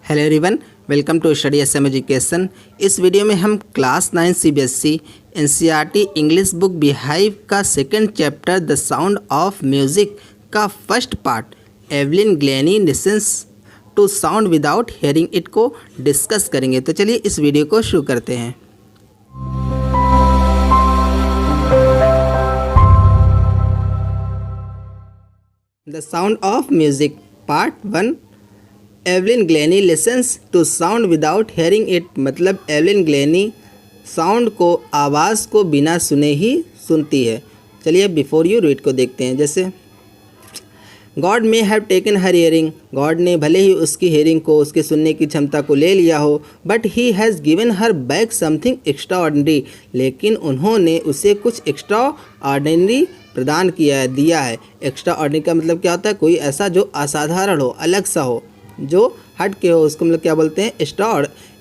Hello everyone, welcome to study SM education. इस video में हम class 9 CBSE NCERT English book Beehive का second chapter the sound of music का first part Evelyn Glennie listens to sound without hearing it को डिस्कस करेंगे। तो चलिए इस वीडियो को शुरू करते हैं। The sound of music part 1 Evelyn Glennie listens to sound without hearing it, मतलब एवलिन ग्लेनी साउंड को, आवाज़ को बिना सुने ही सुनती है। चलिए बिफोर यू रीड को देखते हैं। जैसे God may have taken her hearing, God ने भले ही उसकी हियरिंग को, उसके सुनने की क्षमता को ले लिया हो, but he has given her back something extra ordinary, लेकिन उन्होंने उसे कुछ एक्स्ट्रा ऑर्डिनरी प्रदान दिया है। एक्स्ट्रा ऑर्डिनरी का मतलब क्या होता है? कोई ऐसा जो असाधारण हो, अलग सा हो, जो हट के हो, उसको मतलब क्या बोलते हैं?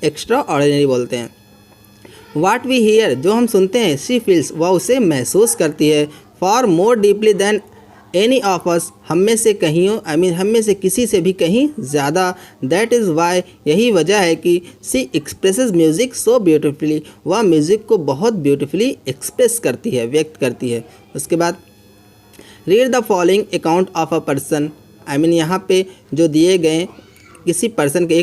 एक्स्ट्रा ऑर्डिनरी बोलते हैं। वाट वी हियर, जो हम सुनते हैं, शी फील्स, वह उसे महसूस करती है, for more deeply than any of us, हम में से कहीं, हम में से किसी से भी कहीं ज़्यादा। दैट इज़ वाई, यही वजह है कि she expresses music so beautifully, वह म्यूज़िक को बहुत ब्यूटिफुली एक्सप्रेस करती है, व्यक्त करती है। उसके बाद read the following account of a person, यहाँ पे जो दिए गए किसी पर्सन के,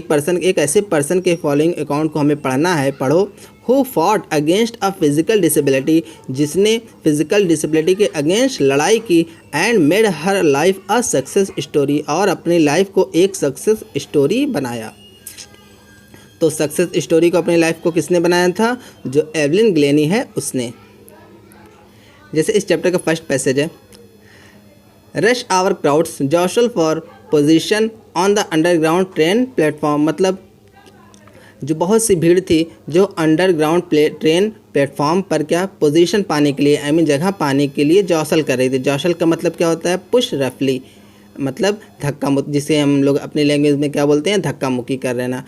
एक ऐसे पर्सन के फॉलोइंग अकाउंट को हमें पढ़ना है। पढ़ो। Who fought against a physical disability, जिसने फिजिकल डिसेबिलिटी के अगेंस्ट लड़ाई की, and made her life a success story, और अपनी लाइफ को एक सक्सेस स्टोरी बनाया। तो सक्सेस स्टोरी को, अपनी लाइफ को किसने बनाया था? जो एवलिन ग्लेनी है उसने। जैसे इस चैप्टर का फर्स्ट पैसेज है, rush hour crowds jostle for position on the underground train platform, मतलब जो बहुत सी भीड़ थी जो अंडरग्राउंड ट्रेन प्लेटफॉर्म पर क्या पोजीशन पाने के लिए, जगह पाने के लिए जॉसल कर रही थी। जॉसल का मतलब क्या होता है? पुश रफली, मतलब धक्का मुक्की, जिसे हम लोग अपनी लैंग्वेज में क्या बोलते हैं? धक्का मुक्की कर रहे ना।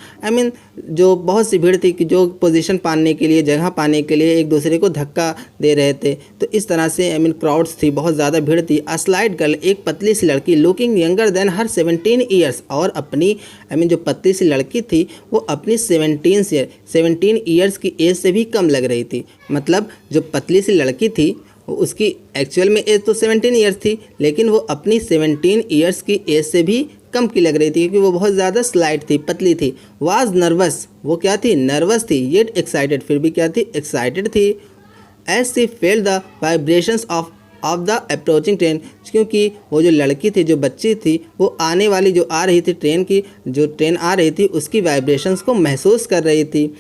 जो बहुत सी भीड़ थी कि जो पोजीशन पाने के लिए, जगह पाने के लिए एक दूसरे को धक्का दे रहे थे। तो इस तरह से क्राउड्स थी, बहुत ज़्यादा भीड़ थी। अ स्लाइट गर्ल, एक पतली सी लड़की, लुकिंग यंगर देन हर 17 ईयर्स, और अपनी जो पतली सी लड़की थी वो अपनी 17 ईयर्स की एज से भी कम लग रही थी। मतलब जो पतली सी लड़की थी उसकी एक्चुअल में एज तो 17 ईयर्स थी, लेकिन वो अपनी 17 ईयर्स की एज से भी कम की लग रही थी, क्योंकि वो बहुत ज़्यादा स्लाइट थी, पतली थी। वाज नर्वस, वो क्या थी? नर्वस थी। येट एक्साइटेड, फिर भी क्या थी? एक्साइटेड थी। As she felt the vibrations of the approaching train, क्योंकि वो जो लड़की थी, जो बच्ची थी, वो आने वाली जो आ रही थी ट्रेन की, जो ट्रेन आ रही थी उसकी वाइब्रेशंस को महसूस कर रही थी।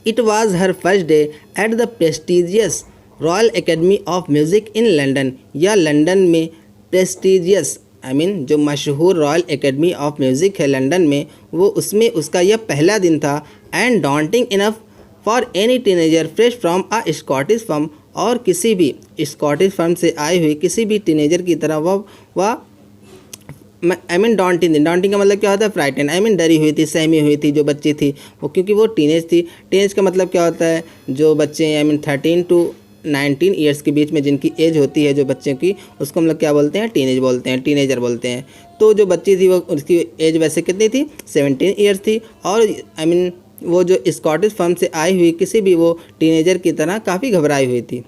It was her first day at the prestigious royal Academy of music in London, या लंदन में प्रेस्टिजियस, जो मशहूर रॉयल एकेडमी ऑफ म्यूज़िक है लंदन में, वो उसमें उसका यह पहला दिन था। And daunting enough for any teenager fresh from a Scottish firm, और किसी भी स्कॉटिश फर्म से आई हुई किसी भी टीनेजर की तरह वह डॉन्टिंग का मतलब क्या होता है? फ्राइटन, डरी हुई थी, सहमी हुई थी जो बच्ची थी वो, क्योंकि वो टीनेज थी। टीनेज का मतलब क्या होता है? जो बच्चे 13 to 19 ईयर्स के बीच में जिनकी एज होती है, जो बच्चों की, उसको हम लोग क्या बोलते हैं? टीनेज बोलते हैं, टीनेजर बोलते हैं। तो जो बच्ची थी वो, उसकी एज वैसे कितनी थी? 17 ईयर्स थी, और वो जो स्कॉटिश फर्म से आई हुई किसी भी वो टीनेजर की तरह काफ़ी घबराई हुई थी।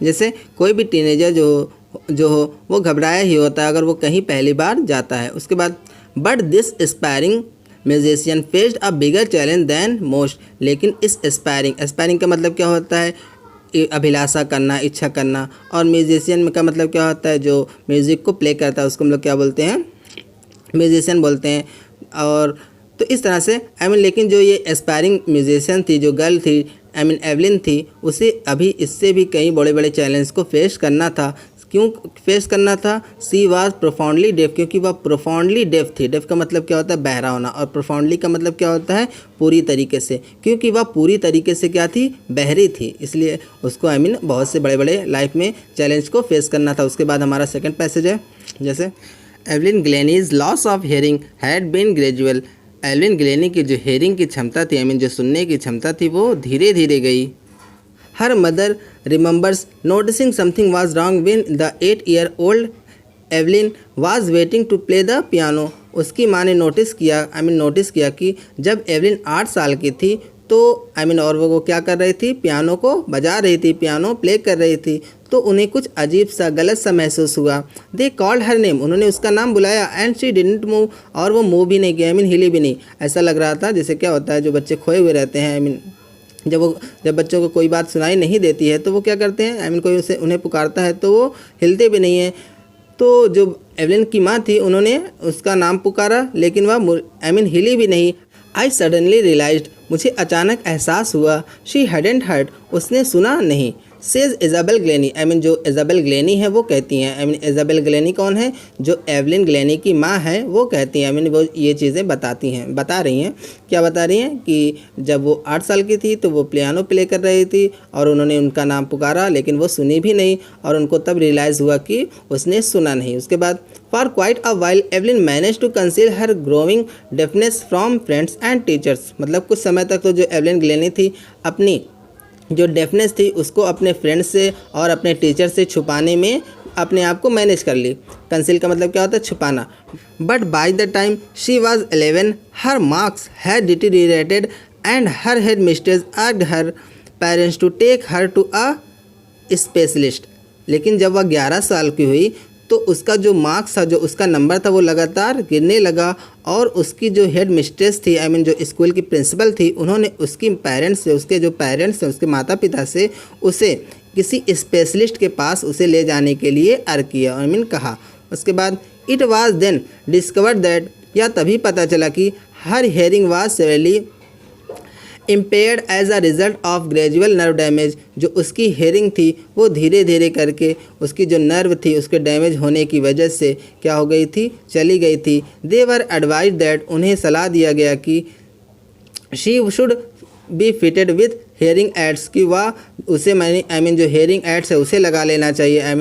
जैसे कोई भी टीनेजर जो हो वो घबराया ही होता है अगर वो कहीं पहली बार जाता है। उसके बाद but this aspiring musician faced a bigger challenge than most, लेकिन इस एस्पायरिंग का मतलब क्या होता है? अभिलाषा करना, इच्छा करना। और म्यूजिशियन का मतलब क्या होता है? जो म्यूज़िक को प्ले करता है उसको हम लोग क्या बोलते हैं? म्यूजिशियन बोलते हैं। और तो इस तरह से लेकिन जो ये एस्पायरिंग म्यूजिशियन थी, जो गर्ल थी, एवलिन थी, उसे अभी इससे भी कई बड़े बड़े चैलेंज को फेस करना था। क्यों फेस करना था? सी वाज प्रोफाउंडली डेफ, क्योंकि वह प्रोफाउंडली डेफ थी। डेफ का मतलब क्या होता है? बहरा होना। और प्रोफाउंडली का मतलब क्या होता है? पूरी तरीके से, क्योंकि वह पूरी तरीके से क्या थी? बहरी थी, इसलिए उसको बहुत से बड़े बड़े लाइफ में चैलेंज को फेस करना था। उसके बाद हमारा सेकंड पैसेज है। जैसे Evelyn Glennie's loss of hearing had been gradual, Evelyn Glennie की जो हियरिंग की क्षमता थी, जो सुनने की क्षमता थी, वो धीरे धीरे गई। Her mother remembers noticing something was wrong when the 8-year-old Evelyn was waiting to play the piano, उसकी माँ ने नोटिस किया कि जब एवलिन 8 साल की थी तो और वो क्या कर रही थी, पियानो को बजा रही थी, पियानो प्ले कर रही थी, तो उन्हें कुछ अजीब सा गलत सा महसूस हुआ। दे कॉल्ड हर नेम, उन्होंने उसका नाम बुलाया, एंड शी डिडंट मूव, और वो मूव भी नहीं किया, हिली भी नहीं। ऐसा लग रहा था जैसे क्या होता है, जो बच्चे खोए हुए रहते हैं, जब बच्चों को कोई बात सुनाई नहीं देती है तो वो क्या करते हैं, कोई उन्हें पुकारता है तो वो हिलते भी नहीं है। तो जो एवलिन की माँ थी उन्होंने उसका नाम पुकारा, लेकिन वह हिली भी नहीं। आई सडनली रियलाइज्ड, मुझे अचानक एहसास हुआ, शी हैडंट हर्ड, उसने सुना नहीं। सेज इज़ाबेल ग्लेनी, जो इज़ाबेल ग्लेनी है वो कहती हैं, इज़ाबेल ग्लेनी कौन है, जो एवलिन ग्लेनी की माँ है वो कहती हैं, वो ये चीज़ें बता रही हैं। क्या बता रही हैं कि जब वो 8 साल की थी तो वो पियानो प्ले कर रही थी और उन्होंने उनका नाम पुकारा, लेकिन वो सुनी भी नहीं, और उनको तब रियलाइज़ हुआ कि उसने सुना नहीं। उसके बाद for quite a while Evelyn manage to conceal her growing deafness from friends and teachers, मतलब कुछ समय तक तो जो एवलिन ग्लेनी थी अपनी जो डेफनेस थी उसको अपने फ्रेंड्स से और अपने टीचर से छुपाने में अपने आप को मैनेज कर ली। कंसील का मतलब क्या होता है, छुपाना। But by the time she was 11 her marks had deteriorated and her headmistress asked her parents to take her to a specialist. लेकिन जब वह 11 साल की हुई तो उसका जो मार्क्स था, जो उसका नंबर था, वो लगातार गिरने लगा, और उसकी जो हेड मिस्ट्रेस थी, जो स्कूल की प्रिंसिपल थी, उन्होंने उसके पेरेंट्स से उसके माता पिता से उसे किसी स्पेशलिस्ट के पास उसे ले जाने के लिए अर्ज किया, कहा। उसके बाद it was then discovered that, या तभी पता चला कि her hearing was severely impaired as a result of gradual nerve damage, जो उसकी हेयरिंग थी वो धीरे धीरे करके उसकी जो नर्व थी उसके डैमेज होने की वजह से क्या हो गई थी, चली गई थी। दे वर एडवाइज दैट, उन्हें सलाह दिया गया कि she should be fitted with hearing ads, कि वह उसे जो हेयरिंग एड्स है उसे लगा लेना चाहिए।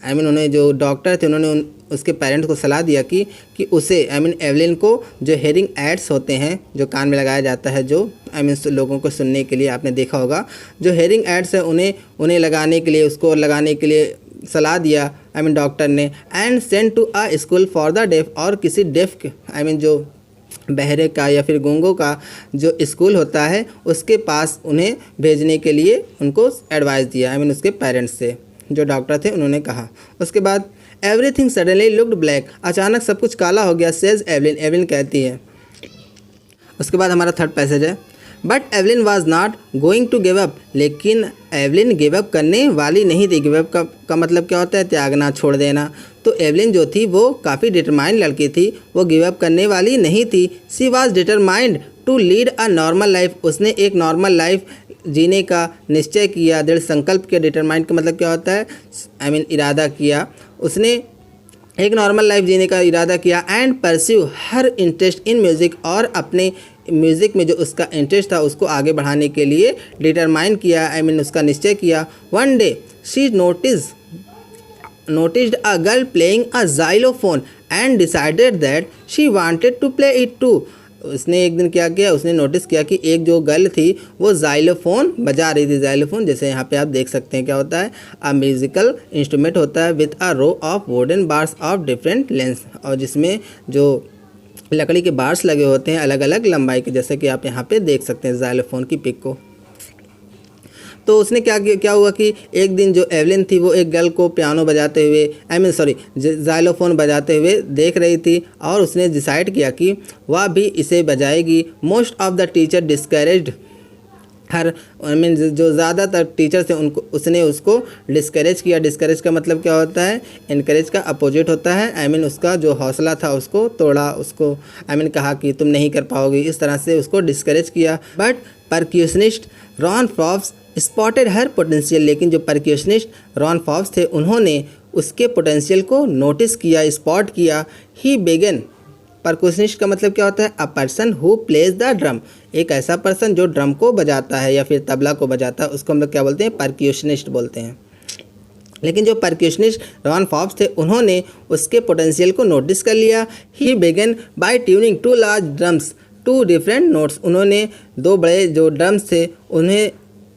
उन्हें जो डॉक्टर थे उन्होंने उसके पेरेंट्स को सलाह दिया कि उसे एवलिन को जो हेयरिंग एड्स होते हैं जो कान में लगाया जाता है, जो लोगों को सुनने के लिए, आपने देखा होगा, जो हेयरिंग एड्स है उन्हें लगाने के लिए, उसको लगाने के लिए सलाह दिया डॉक्टर ने। And send to a school for the deaf, और किसी डेफ जो बहरे का या फिर गूंगों का जो स्कूल होता है उसके पास उन्हें भेजने के लिए उनको एडवाइस दिया, उसके पेरेंट्स से, जो डॉक्टर थे उन्होंने कहा। उसके बाद एवरीथिंग सडनली लुक्ड ब्लैक, अचानक सब कुछ काला हो गया। सेज एवलिन कहती है। उसके बाद हमारा थर्ड पैसेज है, but Evelyn was not going to give up, लेकिन एवलिन गिव अप करने वाली नहीं थी। गिव अप का मतलब क्या होता है, त्यागना, छोड़ देना। तो एवलिन जो थी वो काफ़ी डिटरमाइंड लड़की थी, वो गिव अप करने वाली नहीं थी। She was determined to lead a normal life, उसने एक नॉर्मल लाइफ जीने का निश्चय किया, दृढ़ संकल्प किया। डिटरमाइंड का मतलब क्या होता है, इरादा किया। उसने एक नॉर्मल लाइफ जीने का इरादा किया। And pursue her interest in music, और अपने म्यूज़िक में जो उसका इंटरेस्ट था उसको आगे बढ़ाने के लिए डिटरमाइन किया, उसका निश्चय किया। One day she noticed a girl playing a xylophone and decided that she wanted to play it too. उसने एक दिन क्या किया, उसने नोटिस किया कि एक जो गर्ल थी वो जाइलोफोन बजा रही थी। जाइलोफोन जैसे यहाँ पे आप देख सकते हैं क्या होता है, अ म्यूजिकल इंस्ट्रूमेंट होता है with a row of wooden bars of different length, और जिसमें जो लकड़ी के बार्स लगे होते हैं अलग अलग लंबाई के, जैसे कि आप यहाँ पे देख सकते हैं जाइलोफोन की पिक को। तो उसने क्या हुआ कि एक दिन जो एवलिन थी वो एक गर्ल को पियानो बजाते हुए जाइलोफोन बजाते हुए देख रही थी, और उसने डिसाइड किया कि वह भी इसे बजाएगी। Most of the teacher discouraged her, जो ज़्यादातर टीचर थे उसने उसको डिस्करेज किया। डिस्करेज का मतलब क्या होता है, इनकरेज का अपोजिट होता है। उसका जो हौसला था उसको तोड़ा, उसको कहा कि तुम नहीं कर पाओगी, इस तरह से उसको डिस्करेज किया। But percussionist Ron Forbes spotted her potential, लेकिन जो परक्यूशनिस्ट रॉन फॉब्स थे उन्होंने उसके पोटेंशियल को नोटिस किया, स्पॉट किया। ही बिगन, परक्यूशनिस्ट का मतलब क्या होता है, a person who plays the drum, एक ऐसा पर्सन जो ड्रम को बजाता है या फिर तबला को बजाता है, उसको हम लोग क्या बोलते हैं, परक्यूशनिस्ट बोलते हैं। लेकिन जो परक्यूशनिस्ट रॉन फॉब्स थे उन्होंने उसके पोटेंशियल को नोटिस कर लिया। He began by tuning two large drums to different notes, उन्होंने दो बड़े जो ड्रम्स थे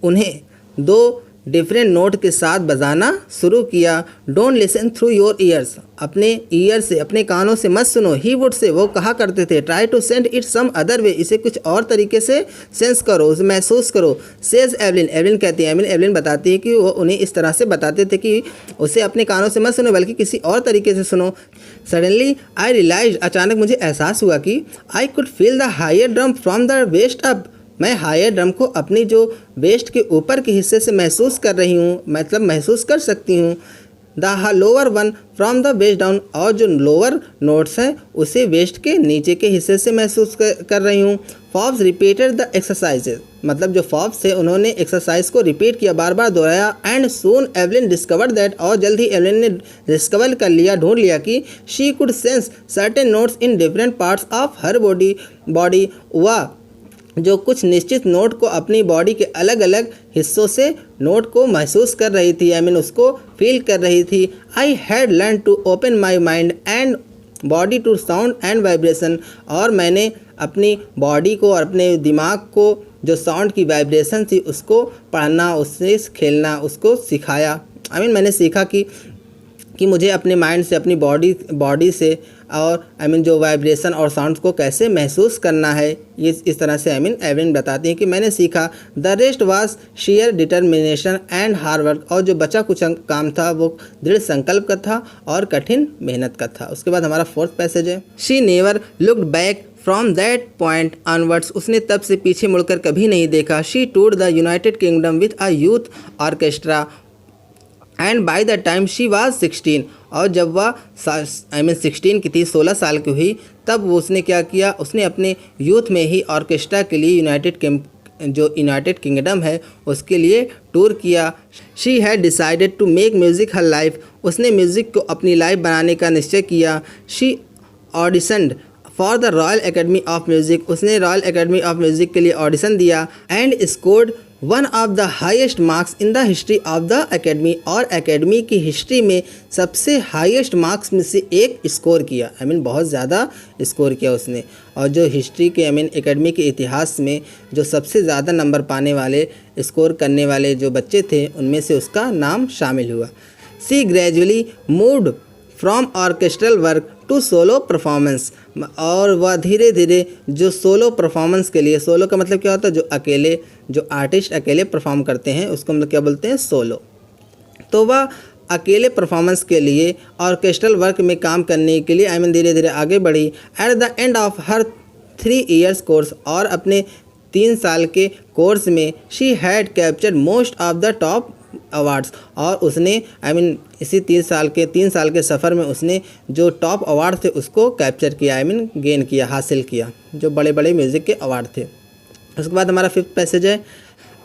उन्हें दो डिफरेंट नोट के साथ बजाना शुरू किया। Don't listen through your ears, अपने ईयर से, अपने कानों से मत सुनो। ही वुड से, वो कहा करते थे। Try to send it some other way, इसे कुछ और तरीके से सेंस करो, उसे महसूस करो। सेज एवलिन, एवलिन कहती है, एवलिन बताती है कि वो उन्हें इस तरह से बताते थे कि उसे अपने कानों से मत सुनो बल्कि किसी और तरीके से सुनो। सडनली आई रियलाइज, अचानक मुझे एहसास हुआ कि I could feel the higher drum from the waist up, मैं हायर ड्रम को अपनी जो वेस्ट के ऊपर के हिस्से से महसूस कर रही हूँ, मतलब महसूस कर सकती हूँ। The lower one from the waist down, और जो लोअर नोट्स हैं उसे वेस्ट के नीचे के हिस्से से महसूस कर रही हूँ। फॉब्स रिपीटेड द एक्सरसाइजेज, मतलब जो फॉब्स थे उन्होंने एक्सरसाइज को रिपीट किया, बार बार दोहराया। And soon Evelyn discovered that, और जल्द ही एवलिन ने डिस्कवर कर लिया, ढूंढ लिया कि she could sense certain notes in different parts of her body. वह जो कुछ निश्चित नोट को अपनी बॉडी के अलग अलग हिस्सों से नोट को महसूस कर रही थी, उसको फील कर रही थी। I had learn to open my mind and body to sound and vibration, और मैंने अपनी बॉडी को और अपने दिमाग को जो साउंड की वाइब्रेशन थी उसको पढ़ना, उससे खेलना, उसको सिखाया। मैंने सीखा कि मुझे अपने माइंड से, अपनी बॉडी से और जो वाइब्रेशन और साउंड्स को कैसे महसूस करना है, ये इस तरह से एवलिन बताती हैं कि मैंने सीखा। The rest was share determination and hard work, और जो बचा कुछ काम था वो दृढ़ संकल्प का था और कठिन मेहनत का था। उसके बाद हमारा फोर्थ पैसेज है। She never looked back from that point onwards, उसने तब से पीछे मुड़कर कभी नहीं देखा। She toured the United Kingdom with a youth orchestra and by the time she was 16, और जब वह 16 की थी, 16 साल की हुई, तब वो उसने क्या किया, उसने अपने यूथ में ही ऑर्केस्ट्रा के लिए यूनाइटेड किंगडम है उसके लिए टूर किया। She had decided to make music her life, उसने म्यूज़िक को अपनी लाइफ बनाने का निश्चय किया। She auditioned for the Royal Academy of Music, उसने रॉयल एकेडमी ऑफ म्यूज़िक के लिए ऑडिशन दिया। And scored one of the highest marks in the history of the academy, और एकेडमी की हिस्ट्री में सबसे हाईएस्ट मार्क्स में से एक स्कोर किया। बहुत ज़्यादा स्कोर किया उसने, और जो हिस्ट्री के एकेडमी के इतिहास में जो सबसे ज़्यादा नंबर पाने वाले, स्कोर करने वाले जो बच्चे थे उनमें से उसका नाम शामिल हुआ। She gradually moved from orchestral work to solo performance, और वह धीरे धीरे जो सोलो परफॉर्मेंस के लिए, सोलो का मतलब क्या होता है, जो अकेले, जो आर्टिस्ट अकेले परफॉर्म करते हैं उसको मतलब क्या बोलते हैं, सोलो। तो वह अकेले परफॉर्मेंस के लिए ऑर्केस्ट्रल वर्क में काम करने के लिए धीरे धीरे आगे बढ़ी। At the end of her 3 years course, और अपने 3 साल के कोर्स में she had captured most of the top awards, और उसने इसी 3 साल के सफ़र में उसने जो टॉप अवार्ड थे उसको कैप्चर किया, गेन किया, हासिल किया, जो बड़े बड़े म्यूज़िक के अवार्ड थे। उसके बाद हमारा 5th पैसेज है।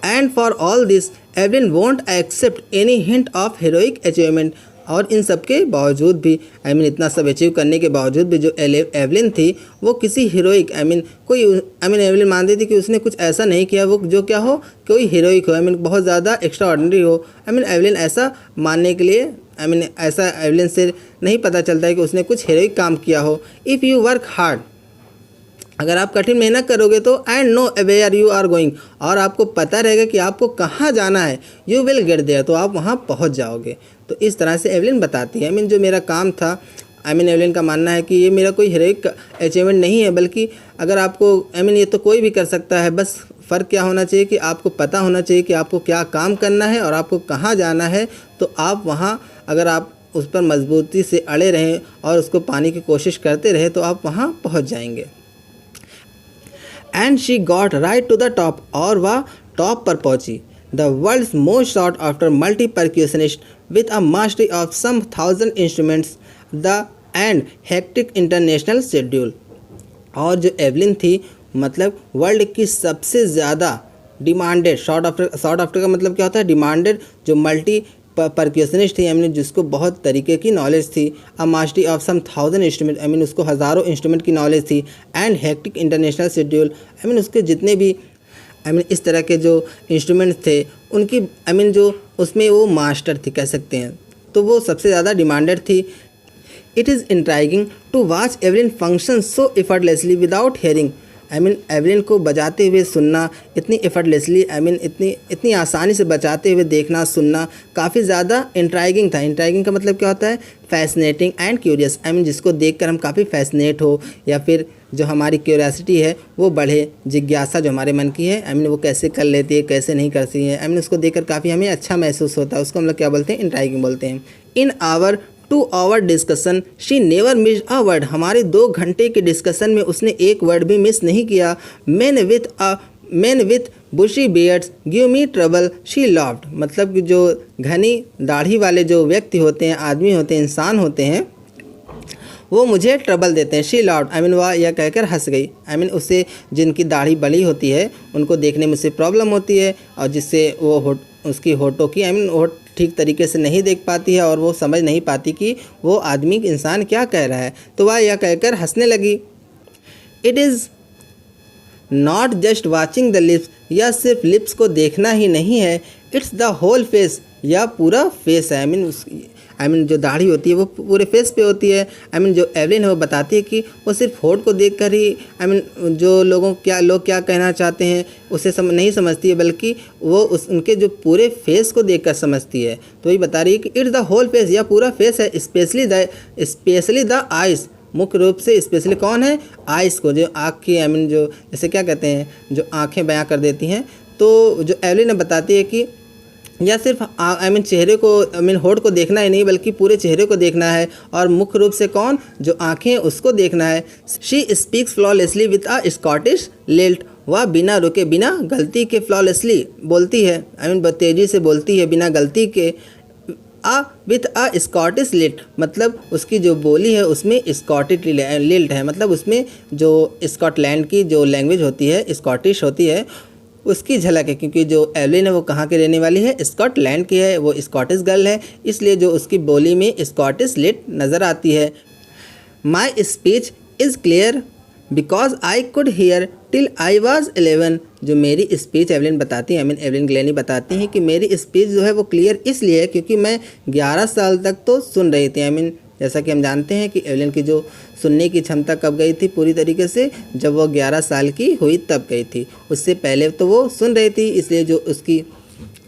And for all this Evelyn won't accept any hint of heroic achievement, और इन सब के बावजूद भी इतना सब अचीव करने के बावजूद भी जो एवलिन थी वो किसी हीरोइक एवलिन मानती थी कि उसने कुछ ऐसा नहीं किया वो जो क्या हो, कोई हीरोइक हो, बहुत ज़्यादा एक्स्ट्रा ऑर्डिनरी हो। एवलिन ऐसा मानने के लिए ऐसा एवलिन से नहीं पता चलता है कि उसने कुछ हीरोइक काम किया हो। इफ़ यू वर्क हार्ड, अगर आप कठिन मेहनत करोगे तो, and nowhere you are going, और आपको पता रहेगा कि आपको कहाँ जाना है, यू विल गेट देयर, तो आप वहाँ पहुँच जाओगे। तो इस तरह से एवलिन बताती है। जो मेरा काम था, एवलिन का मानना है कि ये मेरा कोई हीरोइक अचीवमेंट नहीं है, बल्कि अगर आपको ये तो कोई भी कर सकता है, बस फ़र्क क्या होना चाहिए कि आपको पता होना चाहिए कि आपको क्या काम करना है और आपको कहाँ जाना है। तो आप वहाँ, अगर आप उस पर मजबूती से अड़े रहें और उसको पाने की कोशिश करते रहे तो आप वहाँ पहुँच जाएंगे। And she got right to the top, और वह टॉप पर पहुंची। The world's most sought after multi percussionist with a mastery of some 1000 instruments the and hectic international schedule, और जो एवलिन थी मतलब वर्ल्ड की सबसे ज़्यादा डिमांडेड, शॉर्ट आफ्टर का मतलब क्या होता है, डिमांडेड, जो मल्टी परक्यूशनिस्ट थी, जिसको बहुत तरीके की नॉलेज थी। अ मास्टरी ऑफ सम 1000 इंस्ट्रूमेंट, उसको हज़ारों इंस्ट्रूमेंट की नॉलेज थी। एंड हेक्टिक इंटरनेशनल शेड्यूल, उसके जितने भी इस तरह के जो इंस्ट्रूमेंट्स थे उनकी जो उसमें वो मास्टर थी कह सकते हैं, तो वो सबसे ज़्यादा डिमांडेड थी। It is intriguing to watch Evelyn function so effortlessly without hearing, Evelyn को बजाते हुए सुनना इतनी एफर्टलेसली इतनी आसानी से बजाते हुए देखना सुनना काफ़ी ज़्यादा इंट्राइगिंग था। इंट्राइगिंग का मतलब क्या होता है? Fascinating and curious. जिसको देखकर हम काफ़ी फैसिनेट हो या फिर जो हमारी क्यूरियासिटी है वो बढ़े, जिज्ञासा जो हमारे मन की है वो कैसे कर लेती है कैसे नहीं करती है, उसको देखकर काफ़ी हमें अच्छा महसूस होता है। उसको हम लोग क्या बोलते हैं? इंट्राइगिंग बोलते हैं। In our 2 hour discussion she never missed a word. हमारे 2 घंटे के डिस्कशन में उसने एक वर्ड भी मिस नहीं किया। Man with bushy beards give me trouble she loved. मतलब कि जो घनी दाढ़ी वाले जो व्यक्ति होते हैं, आदमी होते हैं, इंसान होते हैं, वो मुझे ट्रबल देते हैं। शी लव्ड वह यह कहकर हंस गई। उससे जिनकी दाढ़ी बड़ी होती है उनको देखने में उससे प्रॉब्लम होती है और जिससे वो उसकी होठों की वो ठीक तरीके से नहीं देख पाती है और वो समझ नहीं पाती कि वो आदमी इंसान क्या कह रहा है, तो वह यह कहकर हंसने लगी। It is not just watching the lips. यह सिर्फ लिप्स को देखना ही नहीं है, इट्स द होल फेस। यह पूरा फेस है। जो दाढ़ी होती है वो पूरे फेस पे होती है। जो एवलिन है वो बताती है कि वो सिर्फ होठ को देखकर ही जो लोग क्या कहना चाहते हैं उसे नहीं समझती है, बल्कि वो उनके जो पूरे फेस को देखकर समझती है। तो ये बता रही है कि इट्स द होल फेस। यह पूरा फेस है। Specially the eyes. मुख्य रूप से स्पेशली कौन है? आइज़ को, जो आँख की जो जैसे क्या कहते हैं, जो आँखें बयां कर देती हैं। तो जो एवलिन बताती है कि या सिर्फ चेहरे को होठ को देखना ही नहीं बल्कि पूरे चेहरे को देखना है और मुख्य रूप से कौन? जो आँखें, उसको देखना है। She speaks flawlessly with a Scottish lilt. वह बिना रुके बिना गलती के फ्लॉलेसली बोलती है, तेज़ी से बोलती है बिना गलती के। विथ अ स्कॉटिश लिल्ट मतलब उसकी जो बोली है उसमें स्कॉटिश लिल्ट है, मतलब उसमें जो स्कॉटलैंड की जो लैंग्वेज होती है, स्कॉटिश होती है, उसकी झलक है। क्योंकि जो एवलिन है वो कहाँ की रहने वाली है? स्कॉटलैंड की है, वो स्कॉटिश गर्ल है, इसलिए जो उसकी बोली में स्कॉटिश लिट नज़र आती है। My speech is clear because I could hair till I was 11। जो मेरी स्पीच एवलिन बताती है, एवलिन ग्लेनी बताती हैं कि मेरी स्पीच जो है वो क्लियर इसलिए है क्योंकि मैं 11 साल तक तो सुन रही थी। जैसा कि हम जानते हैं कि एवलिन की जो सुनने की क्षमता कब गई थी पूरी तरीके से? जब वो 11 साल की हुई तब गई थी। उससे पहले तो वो सुन रही थी, इसलिए जो उसकी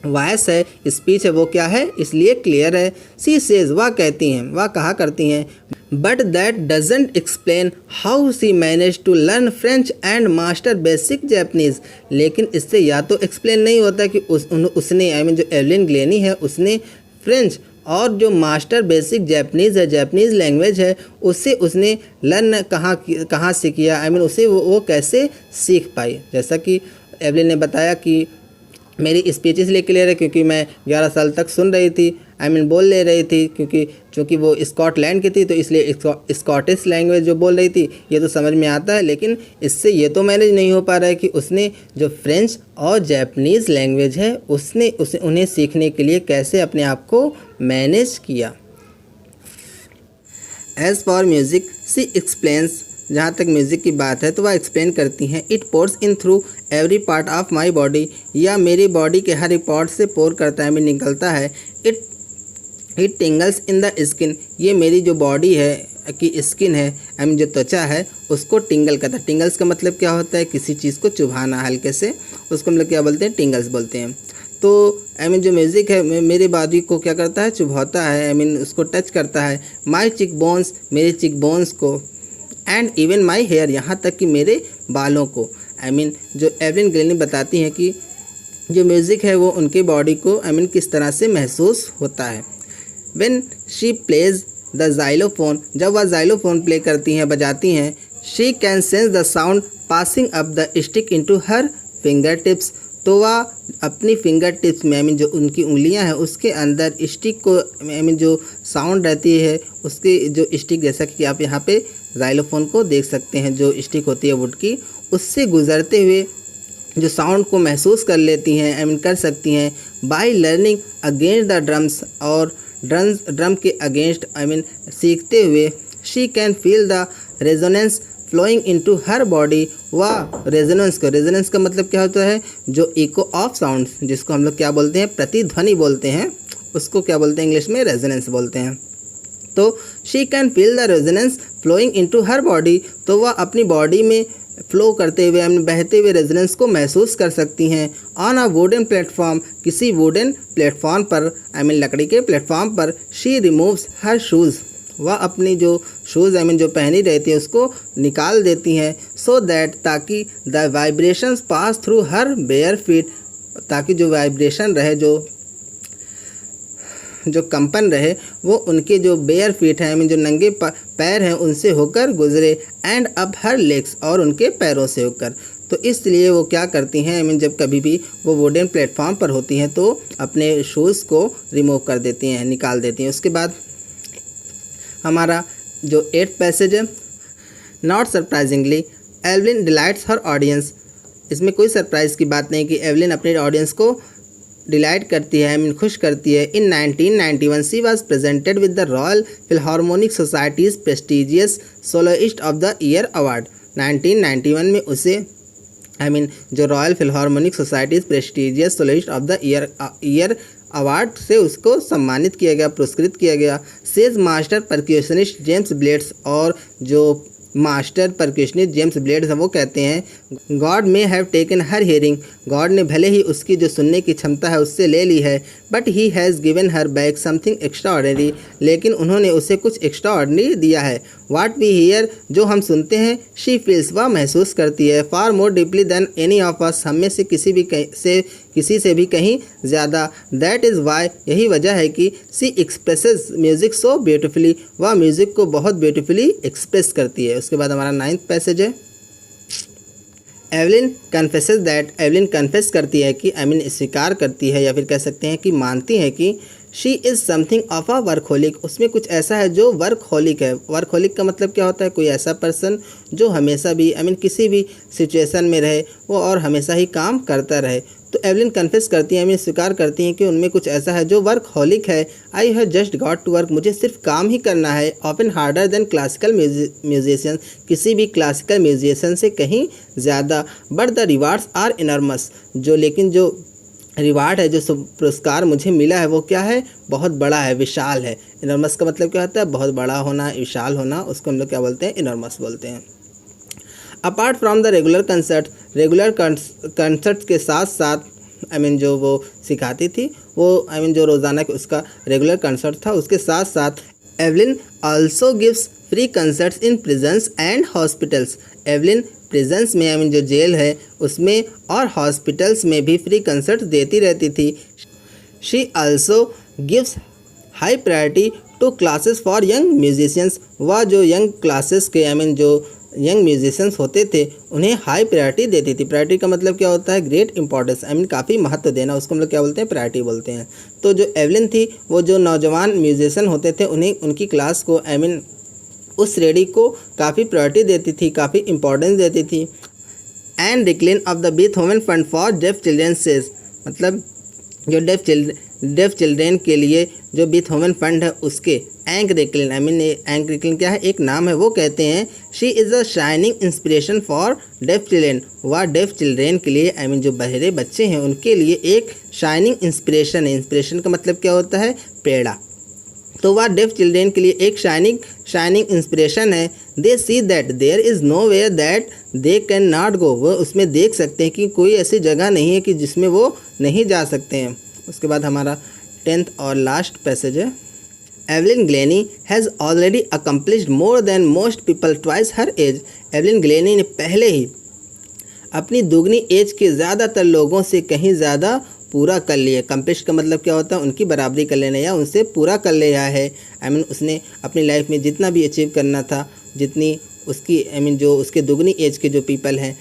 वॉइस है, स्पीच है, वो क्या है? इसलिए क्लियर है। सी सेज, वह कहती हैं, वह कहा करती हैं, but that doesn't explain how she manage to learn French and master basic Japanese. लेकिन इससे या तो एक्सप्लेन नहीं होता कि उसने जो एवलिन ग्लेनी है उसने फ्रेंच और जो मास्टर बेसिक जैपनीज़ है, जैपनीज़ लैंग्वेज है, उससे उसने लर्न कहाँ से किया, उसे वो कैसे सीख पाई। जैसा कि एवलिन ने बताया कि मेरी स्पीच इसलिए क्लियर है क्योंकि मैं 11 साल तक सुन रही थी, बोल ले रही थी, क्योंकि वो स्कॉटलैंड की थी तो इसलिए स्कॉटिश लैंग्वेज जो बोल रही थी ये तो समझ में आता है। लेकिन इससे ये तो मैनेज नहीं हो पा रहा है कि उसने जो फ्रेंच और जैपनीज़ लैंग्वेज है उन्हें सीखने के लिए कैसे अपने आप को मैनेज किया। As for music she explains. जहाँ तक म्यूज़िक की बात है तो वह एक्सप्लेन करती हैं, it pores in through every part of my body. या मेरी बॉडी के हर एक पार्ट से पोर करता है, निकलता है। It टिंगल्स in the skin. ये मेरी जो बॉडी है कि स्किन है, जो त्वचा है, उसको टिंगल करता है। टिंगल्स का मतलब क्या होता है? किसी चीज़ को चुभाना हल्के से, उसको हम लोग क्या बोलते हैं? टिंगल्स बोलते हैं। तो जो म्यूज़िक है मेरे बॉडी को क्या करता है? चुभाता है, उसको टच करता है। माई चिक बोन्स, मेरे चिक बोन्स को, एंड इवन माई हेयर, यहाँ तक कि मेरे बालों को। जो एवलिन ग्लेनी बताती हैं कि जो म्यूज़िक है वो उनकी बॉडी को किस तरह से महसूस होता है। When she plays the xylophone, जब वह जाइलोफोन प्ले करती हैं, बजाती हैं, she can sense the sound passing up the stick into her finger tips. तो वह अपनी फिंगर टिप्स में जो उनकी उंगलियां हैं उसके अंदर स्टिक को जो साउंड रहती है उसके जो स्टिक, जैसा कि आप यहाँ पे जाइलोफोन को देख सकते हैं, जो स्टिक होती है वुड की, उससे गुजरते हुए जो साउंड को महसूस कर लेती हैं, कर सकती हैं। By learning against the drums, और ड्रम के अगेंस्ट सीखते हुए, she can feel the resonance flowing into her body. वह रेजोनेंस का मतलब क्या होता है? जो इको ऑफ साउंड्स, जिसको हम लोग क्या बोलते हैं? प्रतिध्वनि बोलते हैं, उसको क्या बोलते हैं? इंग्लिश में रेजोनेंस बोलते हैं। तो she can feel the resonance flowing into her body, तो वह अपनी बॉडी में फ्लो करते हुए बहते हुए रेजोनेंस को महसूस कर सकती हैं। ऑन अ वुडन प्लेटफॉर्म, किसी वुडन प्लेटफॉर्म पर लकड़ी के प्लेटफॉर्म पर, शी रिमूव्स हर शूज़, वह अपनी जो शूज़ जो पहनी रहती हैं उसको निकाल देती हैं। सो दैट, ताकि the vibrations pass through her bare feet, ताकि जो वाइब्रेशन रहे, जो कंपन रहे वो उनके जो बेयर फीट हैं जो नंगे पैर हैं उनसे होकर गुजरे, एंड अप हर लेग्स, और उनके पैरों से होकर। तो इसलिए वो क्या करती हैं जब कभी भी वो वुडन प्लेटफॉर्म पर होती हैं तो अपने शूज़ को रिमूव कर देती हैं, निकाल देती हैं। उसके बाद हमारा जो 8th पैसेज है, not surprisingly Evelyn delights her audience. इसमें कोई सरप्राइज़ की बात नहीं कि एवलिन अपने ऑडियंस को डिलाइट करती है, खुश करती है। In 1991 she was presented with the Royal Philharmonic Society's prestigious soloist of the year award. 1991 में उसे जो Royal Philharmonic Society's prestigious soloist of the year award से उसको सम्मानित किया गया, पुरस्कृत किया गया। Says master percussionist James Blades, और जो मास्टर परक्यूशनिस्ट जेम्स ब्लेड्स हैं वो कहते हैं, God may have taken her hearing, God ने भले ही उसकी जो सुनने की क्षमता है उससे ले ली है, but he has given her back something extra ordinary, लेकिन उन्होंने उसे कुछ एक्स्ट्रा ऑर्डिनरी दिया है। वाट वी हियर, जो हम सुनते हैं, शी फील्स, वह महसूस करती है, far more deeply than any of us, हम में से किसी से भी कहीं ज़्यादा। दैट इज़ वाई, यही वजह है कि सी एक्सप्रेसेस म्यूज़िक सो ब्यूटिफुली, वह म्यूज़िक को बहुत ब्यूटिफुली एक्सप्रेस करती है। उसके बाद हमारा 9th पैसेज है, Evelyn confesses that, Evelyn confess करती है कि स्वीकार करती है या फिर कह सकते हैं कि मानती है कि she is something of a workaholic, उसमें कुछ ऐसा है जो वर्कहोलिक है। वर्कहोलिक का मतलब क्या होता है, कोई ऐसा पर्सन जो हमेशा भी किसी भी सिचुएशन में रहे वो और हमेशा ही काम करता रहे। तो एवलिन कन्फेस करती हैं, स्वीकार करती हैं कि उनमें कुछ ऐसा है जो वर्कहोलिक है। I have just got to work, मुझे सिर्फ काम ही करना है। Often harder than classical musician, किसी भी क्लासिकल म्यूजिशियन से कहीं ज़्यादा। But the rewards are enormous, लेकिन जो रिवार्ड है, जो पुरस्कार मुझे मिला है वो क्या है, बहुत बड़ा है, विशाल है। इनॉर्मस का मतलब क्या होता है, बहुत बड़ा होना, विशाल होना, उसको हम लोग क्या बोलते हैं, इनॉर्मस बोलते हैं। Apart from the regular concert के साथ साथ जो वो सिखाती थी वो जो रोज़ाना उसका रेगुलर कंसर्ट था, उसके साथ साथ Evelyn also gives free concerts in prisons and hospitals. Evelyn prisons में जो जेल है उसमें और हॉस्पिटल्स में भी फ्री कंसर्ट देती रहती थी। She also gives high priority to classes for young musicians, वह जो यंग क्लासेस के जो यंग म्यूजिशियंस होते थे उन्हें हाई प्रायोरिटी देती थी। प्रायोरिटी का मतलब क्या होता है, ग्रेट इंपॉर्टेंस, काफ़ी महत्व देना, उसको हम लोग क्या बोलते हैं, प्रायोरिटी बोलते हैं। तो जो एवलिन थी वो जो नौजवान म्यूजिशियन होते थे उन्हें उनकी क्लास को उस श्रेणी को काफ़ी प्रायोरिटी देती थी, काफ़ी इंपॉर्टेंस देती थी। And Declan of the Beethoven fund for deaf children says, मतलब जो डेफ चिल्ड्रेन के लिए जो बीथहोवन फंड है उसके एंक रिक्लिन, एंक रिक्लिन क्या है, एक नाम है, वो कहते हैं she is a shining inspiration for deaf children, वह डेफ चिल्ड्रेन के लिए जो बहरे बच्चे हैं उनके लिए एक शाइनिंग इंस्पिरेशन है। इंस्पिरेशन का मतलब क्या होता है, प्रेरणा। तो वह डेफ चिल्ड्रेन के लिए एक शाइनिंग इंस्पिरेशन है। They see that there is nowhere that they can not go, वो उसमें देख सकते हैं कि कोई ऐसी जगह नहीं है कि जिसमें वो नहीं जा सकते हैं। उसके बाद हमारा 10th और लास्ट पैसेज है, Evelyn Glennie has already accomplished more than most people twice her age. Evelyn Glennie ने पहले ही अपनी दुगनी एज के ज़्यादातर लोगों से कहीं ज़्यादा पूरा कर लिया। कंप्लीट का मतलब क्या होता है, उनकी बराबरी कर लेना या उनसे पूरा कर लिया है। उसने अपनी लाइफ में जितना भी अचीव करना था, जितनी उसकी जो उसके दुगनी एज के जो पीपल हैं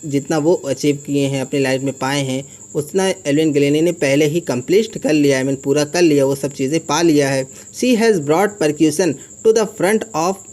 जितना वो अचीव किए हैं अपनी लाइफ में पाए हैं, उतना एवलिन ग्लेनी ने पहले ही कंप्लीट कर लिया है, पूरा कर लिया, वो सब चीज़ें पा लिया है। She has brought percussion to the front of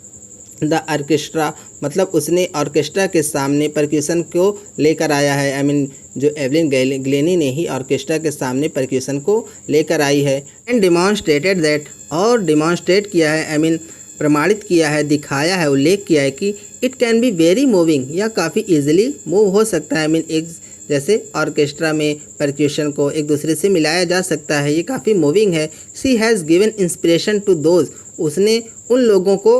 the orchestra, मतलब उसने ऑर्केस्ट्रा के सामने परक्यूशन को लेकर आया है। जो एवलिन ग्लेनी ने ही ऑर्केस्ट्रा के सामने परक्यूशन को लेकर आई है। एंड डिमॉन्स्ट्रेटेड दैट, और डिमॉन्स्ट्रेट किया है, प्रमाणित किया है, दिखाया है, उल्लेख किया है कि it can be very moving, या काफ़ी ईजिली मूव हो सकता है। एक जैसे ऑर्केस्ट्रा में परक्यूशन को एक दूसरे से मिलाया जा सकता है, ये काफ़ी मूविंग है। She has given inspiration to those, उसने उन लोगों को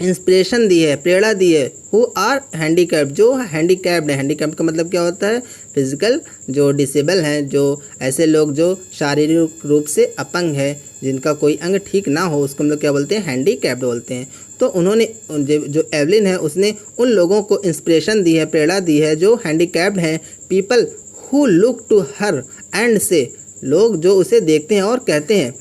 इंस्पिरेशन दी है, प्रेरणा दी है। हु आर हैंडीकैप्ड, जो हैंडीकैप्ड है। हैंडीकैप्ड का मतलब क्या होता है? फिजिकल, जो डिसेबल हैं, जो ऐसे लोग जो शारीरिक रूप से अपंग है, जिनका कोई अंग ठीक ना हो, उसको हम लोग क्या बोलते हैं? हैंडीकैप्ड बोलते हैं। तो उन्होंने जो एवलिन है उसने उन लोगों को इंस्पिरेशन दी है, प्रेरणा दी है जो हैंडीकैप्ड हैं। People who look to her and say, लोग जो उसे देखते हैं और कहते हैं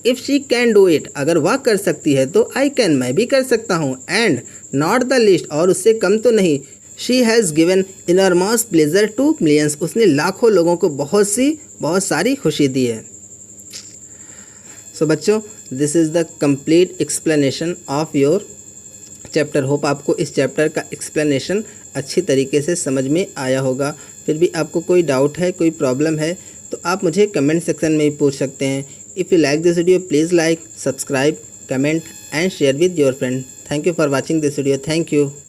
if she can do it, अगर वह कर सकती है तो आई कैन, मैं भी कर सकता हूँ। एंड नॉट द लिस्ट, और उससे कम तो नहीं। She has given enormous pleasure to millions, उसने लाखों लोगों को बहुत सारी खुशी दी है। सो बच्चों, this is the complete explanation of your chapter. Hope आपको इस चैप्टर का एक्सप्लेनेशन अच्छी तरीके से समझ में आया होगा। फिर भी आपको कोई डाउट है, कोई प्रॉब्लम है, तो आप मुझे कमेंट सेक्शन में ही पूछ सकते हैं। If you like this video, please like, subscribe, comment and share with your friend. Thank you for watching this video. Thank you.